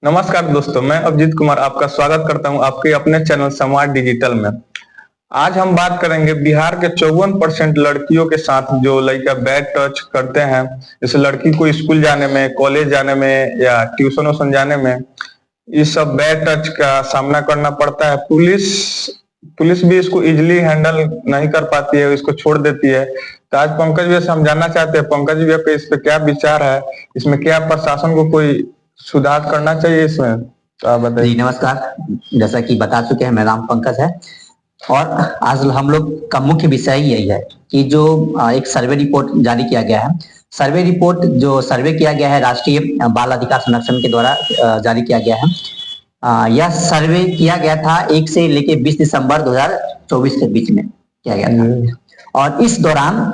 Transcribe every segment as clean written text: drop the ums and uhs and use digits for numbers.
नमस्कार दोस्तों, मैं अभिजीत कुमार आपका स्वागत करता हूं आपके अपने चैनल समाज डिजिटल में। आज हम बात करेंगे बिहार के 54% लड़कियों के साथ जो लड़का बैड टच करते हैं। इस लड़की को स्कूल जाने में, कॉलेज जाने में या ट्यूशन व्यूशन जाने में इस सब बैड टच का सामना करना पड़ता है। पुलिस भी इसको इजिली हैंडल नहीं कर पाती है, इसको छोड़ देती है। तो आज पंकज भैया से हम जानना चाहते हैं, पंकज भैया पे इस पे क्या विचार है, इसमें क्या प्रशासन को कोई सुधार करना चाहिए इसमें, तो आप बताइए। जी नमस्कार। जैसा कि बता चुके हैं, मेरा नाम पंकज है और आज हम लोग का मुख्य विषय यही है कि जो एक सर्वे रिपोर्ट जारी किया गया है। सर्वे रिपोर्ट जो सर्वे किया गया है राष्ट्रीय बाल अधिकार संरक्षण के द्वारा जारी किया गया है। यह सर्वे किया गया था 1 से लेके 20 दिसंबर 2024 के बीच में किया गया था और इस दौरान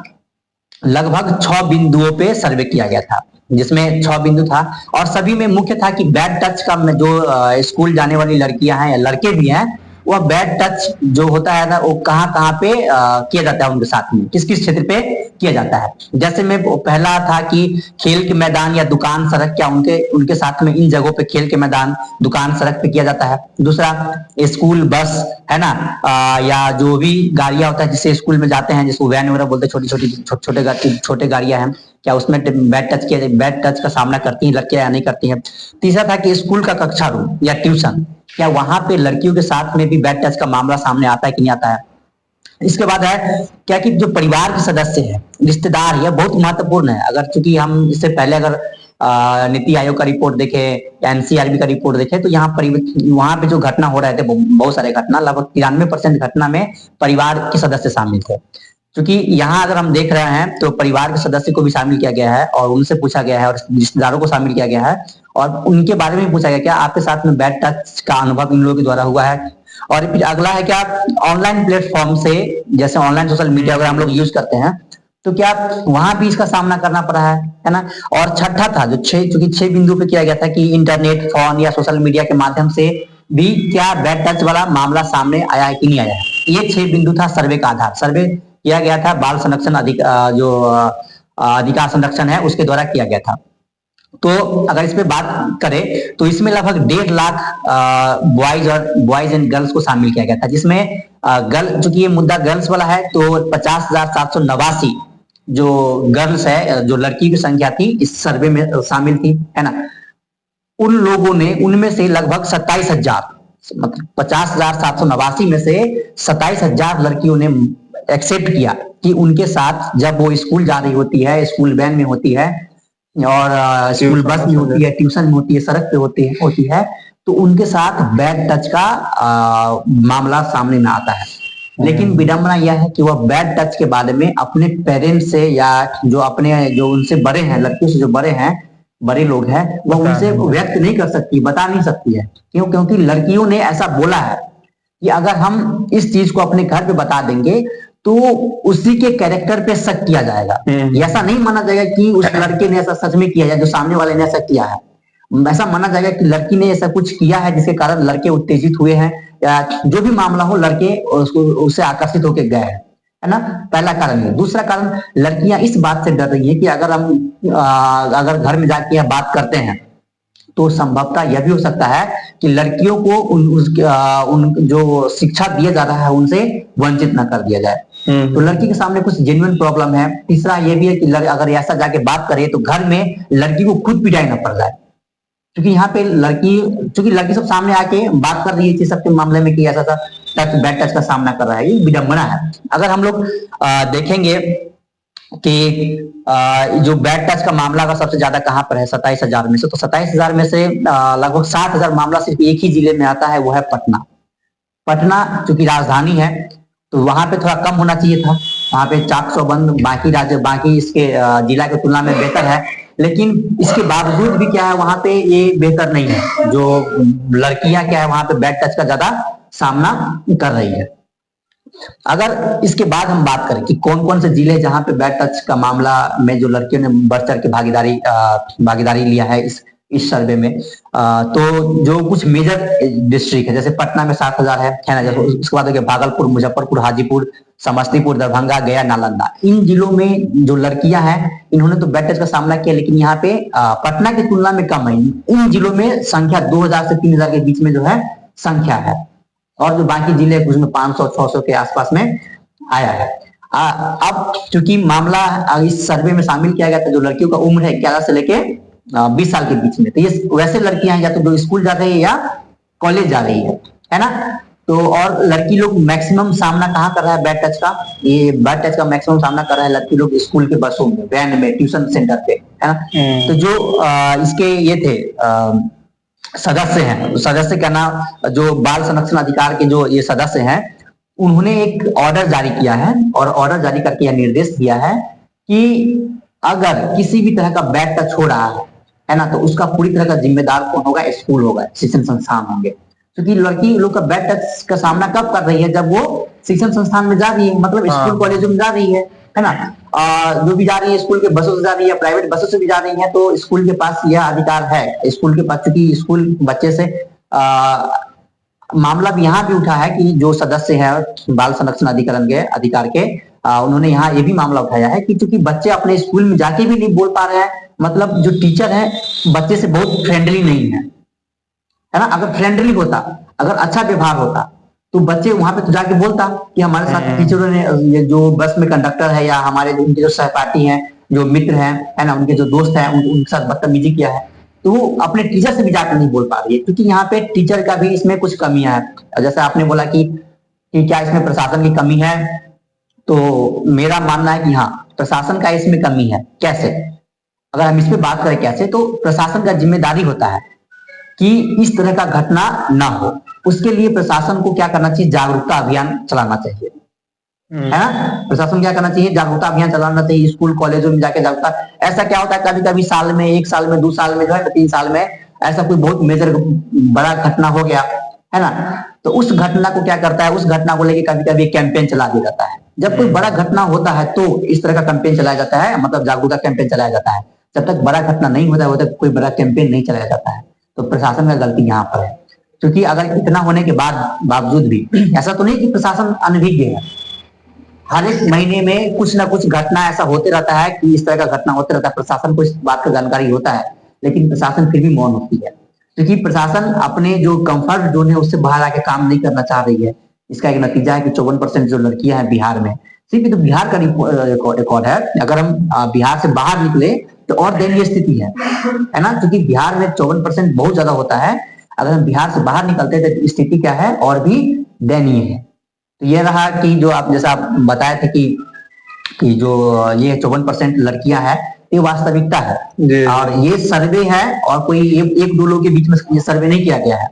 लगभग 6 बिंदुओं पे सर्वे किया गया था, जिसमें 6 बिंदु था और सभी में मुख्य था कि बैड टच का जो स्कूल जाने वाली लड़कियां हैं या लड़के भी हैं, वह बैड टच जो होता है ना, वो कहाँ पे किया जाता है, उनके साथ में किस किस क्षेत्र पे किया जाता है। जैसे में पहला था कि खेल के मैदान या दुकान सड़क, क्या उनके साथ में इन जगहों पे खेल के मैदान दुकान सड़क पे किया जाता है। दूसरा स्कूल बस है ना, या जो भी गाड़ियां होता है जिससे स्कूल में जाते हैं, जिसको वैन वगैरह बोलते हैं, छोटे गाड़ियां हैं, क्या उसमें बैड टच का सामना करती हैं लड़कियां या नहीं करती हैं। तीसरा था कि स्कूल का कक्षा रूम या ट्यूशन, क्या वहां पे लड़कियों के साथ में भी बैड टच का मामला सामने आता है कि नहीं आता है। इसके बाद है क्या कि जो परिवार के सदस्य है, रिश्तेदार है, बहुत महत्वपूर्ण है। अगर चूंकि हम इससे पहले अगर नीति आयोग का रिपोर्ट देखे या एनसीआरबी का रिपोर्ट देखे तो यहाँ पर वहां पे जो घटना हो रहे थे, बहुत सारे घटना, लगभग 93% घटना में परिवार के सदस्य शामिल थे। क्योंकि यहाँ अगर हम देख रहे हैं तो परिवार के सदस्य को भी शामिल किया गया है और उनसे पूछा गया है और रिश्तेदारों को शामिल किया गया है और उनके बारे में पूछा गया क्या आपके साथ में बैड टच का अनुभव इन लोगों के द्वारा हुआ है। और फिर अगला है क्या ऑनलाइन प्लेटफॉर्म से, जैसे ऑनलाइन सोशल मीडिया अगर हम लोग यूज करते हैं तो क्या वहां भी इसका सामना करना पड़ा है ना। और छठा था जो चूंकि 6 बिंदु पे किया गया था कि इंटरनेट, फोन या सोशल मीडिया के माध्यम से भी क्या बैड टच वाला मामला सामने आया है कि नहीं आया है। ये 6 बिंदु था सर्वे का आधार। सर्वे किया गया था बाल संरक्षण अधिकार संरक्षण है उसके द्वारा किया गया था। तो अगर इस पे बात करें तो इसमें लगभग 1.5 लाख बॉयज एंड गर्ल्स को शामिल किया गया था, जिसमें चूंकि ये मुद्दा गर्ल्स वाला है तो 50,789 जो गर्ल्स है, जो लड़की की संख्या थी इस सर्वे में शामिल थी, है ना। उन लोगों ने उनमें से लगभग 27,000, मतलब 50,789 में से 27,000 लड़कियों ने एक्सेप्ट किया कि उनके साथ जब वो स्कूल जा रही होती है, स्कूल वैन में होती है और स्कूल बस में होती है, ट्यूशन में होती है, सड़क पे होती है तो उनके साथ बैड टच का मामला सामने में आता है। लेकिन विडंबना यह है कि वह बैड टच के बारे में अपने पेरेंट्स से या जो उनसे बड़े हैं, लड़कियों से जो बड़े लोग हैं, वह उनसे व्यक्त नहीं कर सकती, बता नहीं सकती है। क्योंकि लड़कियों ने ऐसा बोला है कि अगर हम इस चीज को अपने घर पे बता देंगे तो उसी के कैरेक्टर पे शक किया जाएगा। ऐसा नहीं माना जाएगा कि उस लड़के ने ऐसा सच में किया है, जो सामने वाले ने ऐसा किया है। ऐसा माना जाएगा कि लड़की ने ऐसा कुछ किया है जिसके कारण लड़के उत्तेजित हुए हैं या जो भी मामला हो, लड़के उससे आकर्षित होकर गए हैं, है ना। पहला कारण है। दूसरा कारण, लड़कियां इस बात से डर रही है कि अगर घर में जाके बात करते हैं तो संभवतः यह भी हो सकता है कि लड़कियों को उन जो शिक्षा दिया जा रहा है उनसे वंचित न कर दिया जाए। तो लड़की के सामने कुछ जेन्युइन प्रॉब्लम है। तीसरा ये भी है कि अगर ऐसा जाके बात करे तो घर में लड़की को खुद पिटाई न पड़ जाए, क्योंकि यहाँ पे लड़की सब सामने आके बात कर रही है इस सबके मामले में कि ऐसा बैड टच का सामना कर रहा है। ये विडंबना है। अगर हम लोग देखेंगे कि जो बैड टच का मामला का सबसे ज्यादा कहां पर है, 27,000 में से, तो 27,000 में से लगभग 7,000 मामला सिर्फ एक ही जिले में आता है, वो है पटना चूंकि राजधानी है तो वहां पे थोड़ा कम होना चाहिए था। वहां पे 400 बाकी इसके जिला की तुलना में बेहतर है, लेकिन इसके बावजूद भी क्या है वहां पे ये बेहतर नहीं है। जो लड़कियां क्या है वहां पे बैड टच का ज्यादा सामना कर रही है। अगर इसके बाद हम बात करें कि कौन कौन से जिले जहां पे बैड टच का मामला में जो लड़कियों ने बढ़ चढ़ के भागीदारी लिया है इस इस सर्वे में। तो जो कुछ मेजर डिस्ट्रिक्ट है, जैसे पटना में 7,000 है ना, जैसे उसके बाद भागलपुर, मुजफ्फरपुर, हाजीपुर, समस्तीपुर, दरभंगा, गया, नालंदा, इन जिलों में जो लड़कियां हैं इन्होंने तो बैड टच का सामना किया, लेकिन यहाँ पे पटना की तुलना में कम है। इन जिलों में संख्या 2,000 से 3,000 के बीच में जो है संख्या है, और जो बाकी जिले उसमें 500-600 के आसपास में आया है। अब चूंकि मामला इस सर्वे में शामिल किया गया था, जो लड़कियों का उम्र है 11 से लेके 20 साल के बीच में, तो ये वैसे लड़कियां हैं या तो जो स्कूल जा रही है या कॉलेज जा रही है ना। तो और लड़की लोग मैक्सिमम सामना कहाँ कर रहा है बैड टच का, ये बैड टच का मैक्सिमम सामना कर रहा है लड़की लोग स्कूल के बसों में, वैन में, ट्यूशन सेंटर पे, है ना। तो जो इसके ये थे सदस्य हैं, सदस्य का नाम, जो बाल संरक्षण अधिकार के जो ये सदस्य हैं, उन्होंने एक ऑर्डर जारी किया है, और ऑर्डर जारी करके यह निर्देश दिया है कि अगर किसी भी तरह का बैड टच हो रहा है ना, तो उसका पूरी तरह का जिम्मेदार कौन होगा, स्कूल होगा, शिक्षण संस्थान होंगे। क्योंकि लड़की लोग का बैड टच का सामना कब कर रही है, जब वो शिक्षण संस्थान में जा रही है, मतलब स्कूल कॉलेजों में जा रही है ना। जो भी जा रही है स्कूल के बसों से जा रही है, प्राइवेट बसों से भी जा रही है, तो स्कूल के पास यह अधिकार है, स्कूल के पास, क्योंकि स्कूल बच्चे से मामला भी यहाँ भी उठा है कि जो सदस्य है बाल संरक्षण अधिकरण के अधिकार के, उन्होंने यहाँ ये भी मामला उठाया है कि चूंकि बच्चे अपने स्कूल में जाके भी नहीं बोल पा रहे हैं, मतलब जो टीचर है बच्चे से बहुत फ्रेंडली नहीं है ना। अगर फ्रेंडली होता, अगर अच्छा व्यवहार होता, तो बच्चे वहां पे तो जाके बोलता कि हमारे साथ टीचरों ने, ये जो बस में कंडक्टर है या हमारे उनके जो सहपाठी हैं, जो मित्र हैं, है ना, उनके जो दोस्त हैं, उनके साथ बदतमीजी किया है, तो वो अपने टीचर से भी जाकर नहीं बोल पा रही है, क्योंकि यहाँ पे टीचर का भी इसमें कुछ कमियां है। जैसे आपने बोला कि क्या इसमें प्रशासन की कमी है, तो मेरा मानना है कि हाँ, प्रशासन का इसमें कमी है। कैसे, अगर हम इस पे बात करें कैसे, तो प्रशासन का जिम्मेदारी होता है कि इस तरह का घटना ना हो, उसके लिए प्रशासन को क्या करना चाहिए, जागरूकता अभियान चलाना चाहिए, है ना। प्रशासन क्या करना चाहिए, जागरूकता अभियान चलाना चाहिए, स्कूल कॉलेजों में जाके जागरूकता। ऐसा क्या होता है, कभी कभी साल में, 1 साल में, 2 साल में, जो है 3 साल में ऐसा कोई बहुत मेजर बड़ा घटना हो गया, है ना, तो उस घटना को क्या करता है, उस घटना को लेके कभी कभी कैंपेन चला दिया जाता है। जब कोई बड़ा घटना होता है तो इस तरह का कैंपेन चलाया जाता है, मतलब जागरूकता कैंपेन चलाया जाता है। जब तक बड़ा घटना नहीं होता है, तक कोई बड़ा कैंपेन नहीं चलाया जाता है। तो प्रशासन का गलती यहाँ पर है, क्योंकि अगर इतना होने के बावजूद भी ऐसा तो नहीं कि प्रशासन अनभिज्ञ है, हर एक महीने में कुछ ना कुछ घटना ऐसा होते रहता है कि इस तरह का घटना होते रहता है, प्रशासन को इस बात का जानकारी होता है, लेकिन प्रशासन फिर भी मौन होती है, क्योंकि प्रशासन अपने जो कंफर्ट जोन है उससे बाहर आके काम नहीं करना चाह रही है। इसका एक नतीजा है कि 54% जो लड़कियां हैं बिहार में, सिर्फ तो बिहार का रिकॉर्ड है, अगर हम बिहार से बाहर निकले तो और दयनीय स्थिति है ना, क्योंकि बिहार में 54% बहुत ज्यादा होता है। अगर हम बिहार से बाहर निकलते हैं तो स्थिति क्या है, और भी दयनीय है। तो ये रहा कि जो आप जैसा आप बताए थे कि जो ये 54% लड़कियां हैं, ये वास्तविकता है, और ये सर्वे है, और कोई 1-2 लोगों के बीच में ये सर्वे नहीं किया गया है।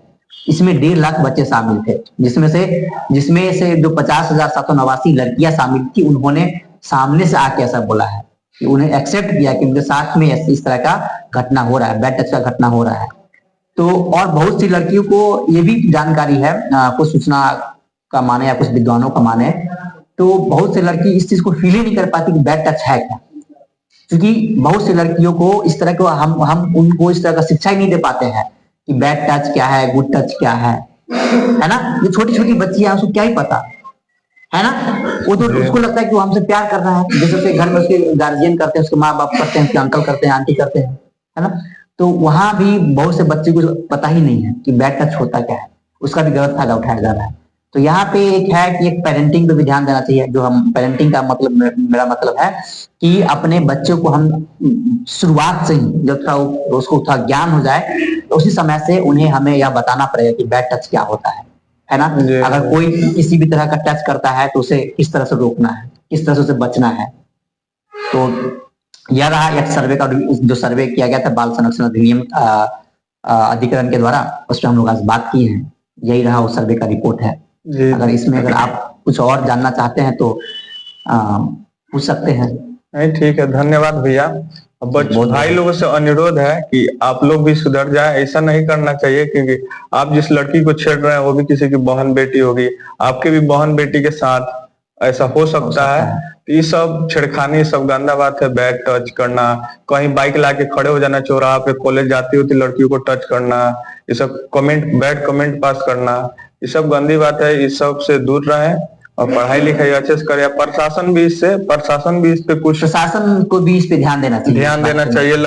इसमें 1.5 लाख बच्चे शामिल थे, जिसमें से जो 50,789 लड़कियां शामिल थी, उन्होंने सामने से आके ऐसा बोला है कि उन्हें एक्सेप्ट किया कि उनके साथ में इस तरह का घटना हो रहा है, बैड टच का घटना हो रहा है। तो और बहुत सी लड़कियों को ये भी जानकारी है, कुछ सूचना का माने या कुछ विद्वानों का माने, तो बहुत सी लड़की इस चीज को फील ही नहीं कर पाती कि बैड टच है क्या, क्योंकि बहुत सी लड़कियों को इस तरह को हम उनको इस तरह का शिक्षा ही नहीं दे पाते हैं कि बैड टच क्या है, गुड टच क्या है ना। ये छोटी छोटी बच्ची है, उसको क्या ही पता है ना, वो तो उसको लगता है कि वो हमसे प्यार कर रहा है, जैसे उसके घर में उसके गार्जियन करते हैं, उसके माँ बाप करते हैं, उसके अंकल करते हैं, आंटी करते हैं, है ना। तो वहां भी बहुत से बच्चे को पता ही नहीं है कि बैड टच होता क्या है, उसका भी गलत फायदा उठाया जा रहा है। तो यहाँ पे एक है कि एक पेरेंटिंग पे भी ध्यान देना चाहिए। जो हम पेरेंटिंग का मतलब, मेरा मतलब है कि अपने बच्चों को हम शुरुआत से ही जब उसको थोड़ा ज्ञान हो जाए, तो उसी समय से उन्हें हमें यह बताना पड़ेगा कि बैड टच क्या होता है ना। अगर कोई किसी भी तरह का टच करता है तो उसे किस तरह से रोकना है, किस तरह से उसे बचना है। तो यह रहा एक सर्वे का, जो सर्वे किया गया था बाल संरक्षण अधिनियम अधिकरण के द्वारा, उस पर हम लोग आज बात की है। यही रहा उस सर्वे का रिपोर्ट है। अगर इसमें अगर आप कुछ और जानना चाहते हैं तो पूछ सकते हैं। नहीं, ठीक है, धन्यवाद भैया। भाई लोगों से अनुरोध है कि आप लोग भी सुधर जाए, ऐसा नहीं करना चाहिए, क्योंकि आप जिस लड़की को छेड़ रहे हैं वो भी किसी की बहन बेटी होगी, आपके भी बहन बेटी के साथ ऐसा हो सकता है। तो ये सब छेड़खानी, सब गंदा बात है। बैग टच करना, कहीं बाइक लाके खड़े हो जाना चौराहा पे, कॉलेज जाती होती लड़कियों को टच करना, ये सब कमेंट, बैड कमेंट पास करना, ये सब गंदी बात है। इस सब से दूर रहें और पढ़ाई लिखाई अच्छे से करें। प्रशासन भी इस पे कुछ प्रशासन को भी इस पे ध्यान देना चाहिए। ध्यान देना चाहिए।